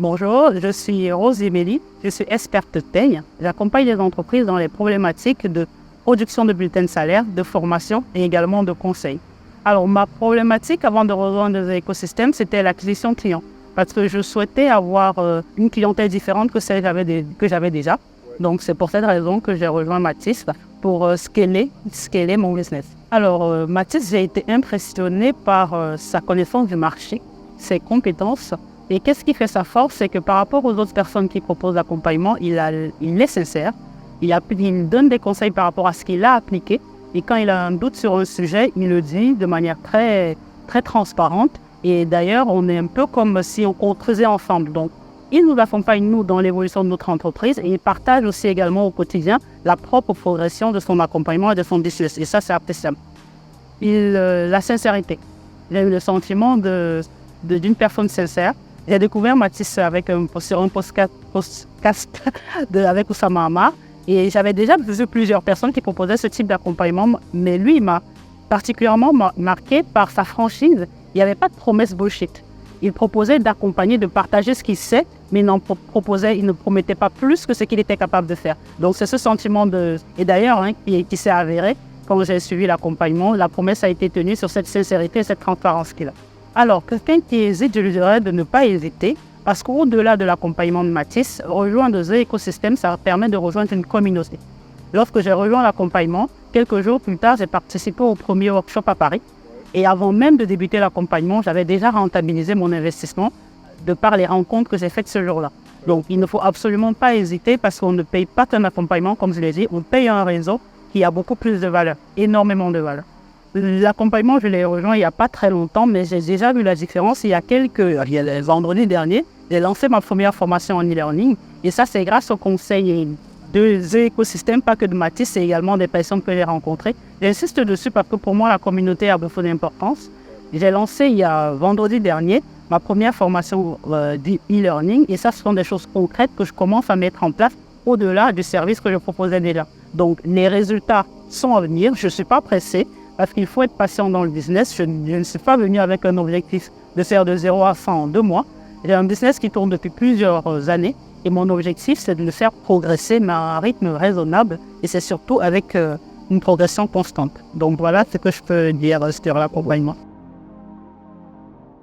Bonjour, je suis Rose Emélie, je suis experte paye. J'accompagne les entreprises dans les problématiques de production de bulletins de salaire, de formation et également de conseil. Alors, ma problématique avant de rejoindre les écosystèmes, c'était l'acquisition client. Parce que je souhaitais avoir une clientèle différente que celle que j'avais déjà. Donc, c'est pour cette raison que j'ai rejoint Mathys pour scaler mon business. Alors, Mathys, j'ai été impressionné par sa connaissance du marché, ses compétences. Et qu'est-ce qui fait sa force, c'est que par rapport aux autres personnes qui proposent l'accompagnement, il est sincère, il donne des conseils par rapport à ce qu'il a appliqué. Et quand il a un doute sur un sujet, il le dit de manière très, très transparente. Et d'ailleurs, on est un peu comme si on construisait ensemble. Donc, il nous accompagne, nous, dans l'évolution de notre entreprise et il partage aussi également au quotidien la propre progression de son accompagnement et de son business. Et ça, c'est appréciable. La sincérité. J'ai eu le sentiment d'une personne sincère. J'ai découvert Mathys sur un podcast avec Oussama Hamar. Et j'avais déjà vu plusieurs personnes qui proposaient ce type d'accompagnement. Mais lui, il m'a particulièrement marqué par sa franchise. Il n'y avait pas de promesse bullshit. Il proposait d'accompagner, de partager ce qu'il sait, mais il ne promettait pas plus que ce qu'il était capable de faire. Donc c'est ce sentiment Et d'ailleurs, qui s'est avéré, quand j'ai suivi l'accompagnement, la promesse a été tenue sur cette sincérité et cette transparence qu'il a. Alors, quelqu'un qui hésite, je lui dirais de ne pas hésiter, parce qu'au-delà de l'accompagnement de Mathys, rejoindre The Ecosystem, ça permet de rejoindre une communauté. Lorsque j'ai rejoint l'accompagnement, quelques jours plus tard, j'ai participé au premier workshop à Paris. Et avant même de débuter l'accompagnement, j'avais déjà rentabilisé mon investissement de par les rencontres que j'ai faites ce jour-là. Donc, il ne faut absolument pas hésiter parce qu'on ne paye pas qu'un accompagnement, comme je l'ai dit, on paye un réseau qui a beaucoup plus de valeur, énormément de valeur. L'accompagnement, je l'ai rejoint il n'y a pas très longtemps, mais j'ai déjà vu la différence. Il y a le vendredi dernier, j'ai lancé ma première formation en e-learning. Et ça, c'est grâce au conseil de The Ecosystem, pas que de Mathys, c'est également des personnes que j'ai rencontrées. J'insiste dessus parce que pour moi, la communauté a beaucoup d'importance. J'ai lancé il y a vendredi dernier ma première formation d'e-learning. Et ça, ce sont des choses concrètes que je commence à mettre en place au-delà du service que je proposais déjà. Donc, les résultats sont à venir. Je ne suis pas pressé. Parce qu'il faut être patient dans le business. Je ne suis pas venu avec un objectif de faire de 0 à 100 en 2 mois. J'ai un business qui tourne depuis plusieurs années. Et mon objectif, c'est de le faire progresser, mais à un rythme raisonnable. Et c'est surtout avec une progression constante. Donc voilà ce que je peux dire sur l'accompagnement.